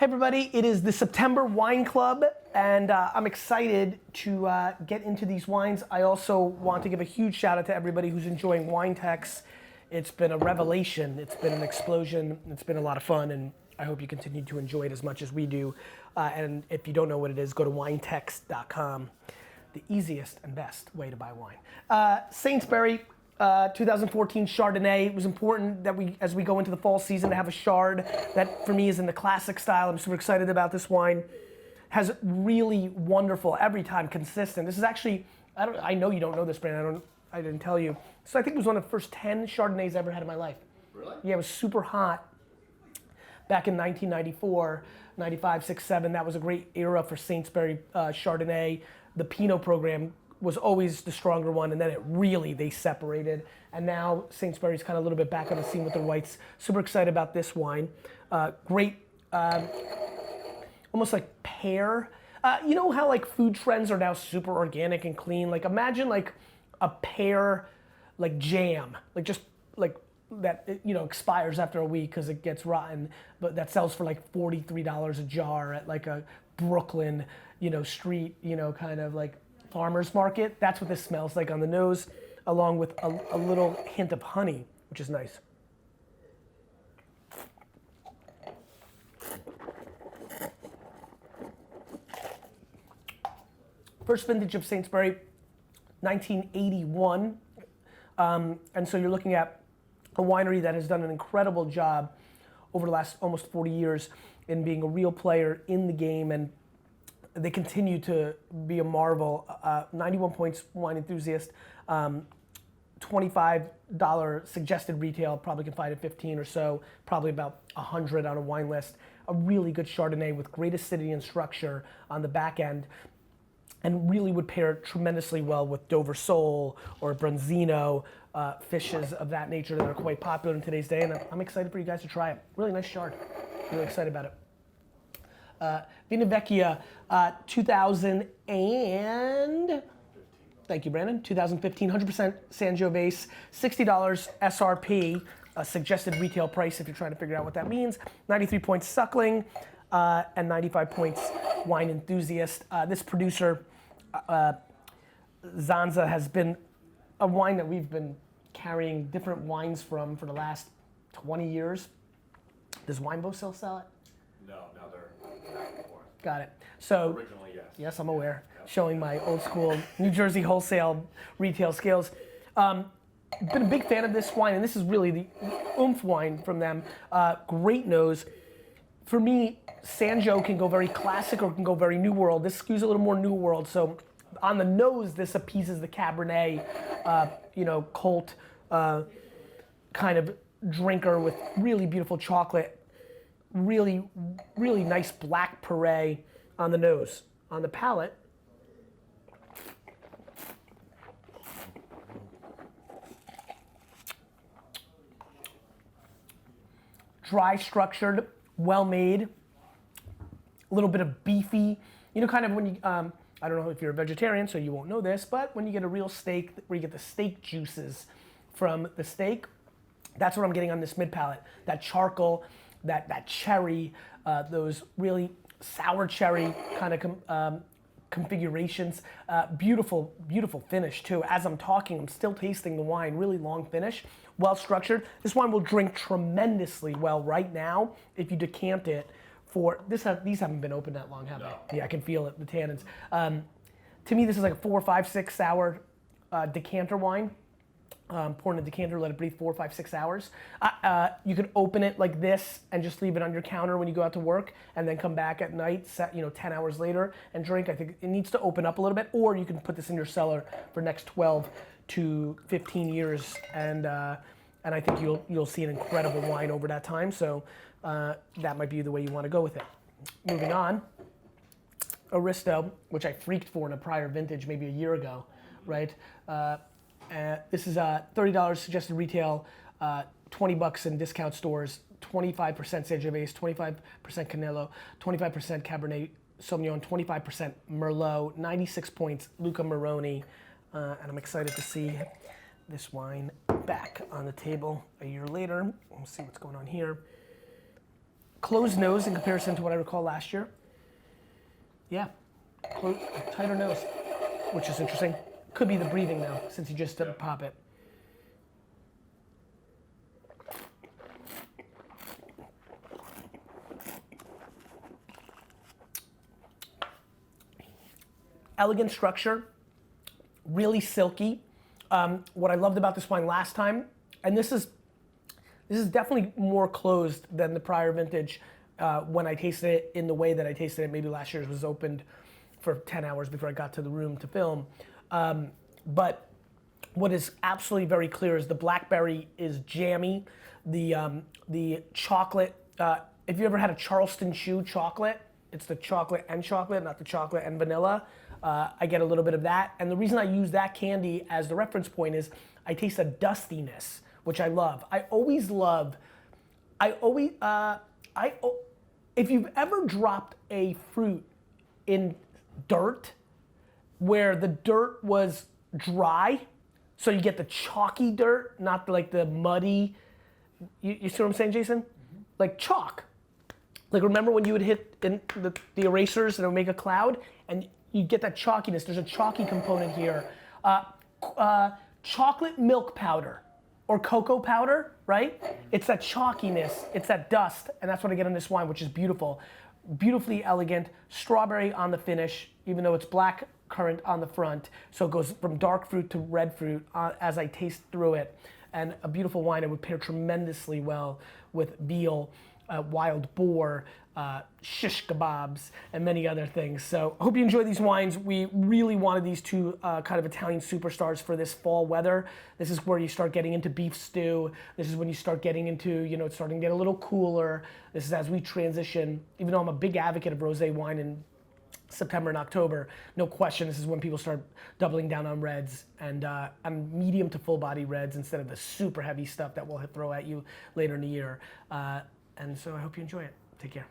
Hey everybody, it is the September Wine Club, and I'm excited to get into these wines. I also want to give a huge shout out to everybody who's enjoying Wine Techs. It's been a revelation, it's been an explosion, it's been a lot of fun, and I hope you continue to enjoy it as much as we do. And if you don't know what it is, go to winetechs.com. The easiest and best way to buy wine. Sainsbury, 2014 Chardonnay. It was important that as we go into the fall season to have a Chard that for me is in the classic style. I'm super excited about this wine. Has really wonderful, every time consistent. This is actually, I know you don't know this brand, I didn't tell you. So I think it was one of the first 10 Chardonnays I ever had in my life. Really? Yeah, it was super hot back in 1994, 95, 6, 7. That was a great era for Sainsbury Chardonnay. The Pinot program was always the stronger one, and then they separated. And now Sainsbury's kind of a little bit back on the scene with the whites. Super excited about this wine. Great, almost like pear. You know how like food trends are now super organic and clean? Like imagine like a pear like jam, like just like that, expires after a week because it gets rotten, but that sells for like $43 a jar at like a Brooklyn, street, kind of like farmer's market. That's what this smells like on the nose, along with a little hint of honey, which is nice. First vintage of Sainsbury, 1981. And so you're looking at a winery that has done an incredible job over the last almost 40 years in being a real player in the game, and they continue to be a marvel. 91 points, Wine Enthusiast. $25 suggested retail, probably can find it 15 or so, probably about 100 on a wine list. A really good Chardonnay with great acidity and structure on the back end, and really would pair tremendously well with Dover Sole or Bronzino, fishes of that nature that are quite popular in today's day, and I'm excited for you guys to try it. Really nice Chard, really excited about it. Vino Vecchia, 2000 and, thank you Brandon, 2015, 100% Sangiovese, $60 SRP, suggested retail price if you're trying to figure out what that means. 93 points Suckling, and 95 points Wine Enthusiast. This producer, Zanza, has been a wine that we've been carrying different wines from for the last 20 years. Does Winebo still sell it? No, now they're back and forth. Got it. So Originally, yes. Yes, I'm aware. Yep. Showing my old school New Jersey wholesale retail skills. Been a big fan of this wine, and this is really the oomph wine from them. Great nose. For me, Sanjo can go very classic or can go very New World. This skews a little more New World. So on the nose, this appeases the Cabernet, Colt kind of drinker with really beautiful chocolate. Really, really nice black puree on the nose. On the palate, dry structured, well made, a little bit of beefy, kind of when you, I don't know if you're a vegetarian, so you won't know this, but when you get a real steak, where you get the steak juices from the steak, that's what I'm getting on this mid palate. That charcoal, that cherry, those really sour cherry kind of configurations. Beautiful, beautiful finish too. As I'm talking, I'm still tasting the wine. Really long finish, well structured. This wine will drink tremendously well right now if you decant it for this. These haven't been open that long, have they? Yeah, I can feel it, the tannins. To me, this is like a 4, 5, 6 hour decanter wine. Pour in a decanter, let it breathe 4, 5, 6 hours. You could open it like this and just leave it on your counter when you go out to work, and then come back at night, 10 hours later and drink. I think it needs to open up a little bit, or you can put this in your cellar for the next 12 to 15 years, and I think you'll see an incredible wine over that time. So that might be the way you want to go with it. Moving on, Aristo, which I freaked for in a prior vintage maybe a year ago, right? This is $30 suggested retail, $20 in discount stores, 25% Sangiovese, 25% Canelo, 25% Cabernet Sauvignon, 25% Merlot, 96 points Luca Moroni, and I'm excited to see this wine back on the table a year later. We'll see what's going on here. closed nose in comparison to what I recall last year. Yeah, tighter nose, which is interesting. Could be the breathing though, since you just didn't pop it. Elegant structure, really silky. What I loved about this wine last time, and this is definitely more closed than the prior vintage when I tasted it in the way that I tasted it. Maybe last year's was opened for 10 hours before I got to the room to film. But what is absolutely very clear is the blackberry is jammy. The chocolate, if you ever had a Charleston Chew chocolate, it's the chocolate and chocolate, not the chocolate and vanilla. I get a little bit of that. And the reason I use that candy as the reference point is I taste a dustiness, which I love. If you've ever dropped a fruit in dirt where the dirt was dry, so you get the chalky dirt, not like the muddy, you see what I'm saying, Jason? Mm-hmm. Like chalk. Like remember when you would hit in the erasers and it would make a cloud and you get that chalkiness. There's a chalky component here. Chocolate milk powder or cocoa powder, right? It's that chalkiness, it's that dust, and that's what I get in this wine, which is beautiful. Beautifully elegant, strawberry on the finish, even though it's black currant on the front. So it goes from dark fruit to red fruit as I taste through it. And a beautiful wine. It would pair tremendously well with veal, wild boar, shish kebabs, and many other things. So I hope you enjoy these wines. We really wanted these two kind of Italian superstars for this fall weather. This is where you start getting into beef stew. This is when you start getting into, it's starting to get a little cooler. This is as we transition, even though I'm a big advocate of rosé wine in September and October, no question, this is when people start doubling down on reds and on medium to full body reds instead of the super heavy stuff that we'll throw at you later in the year. And so I hope you enjoy it. Take care.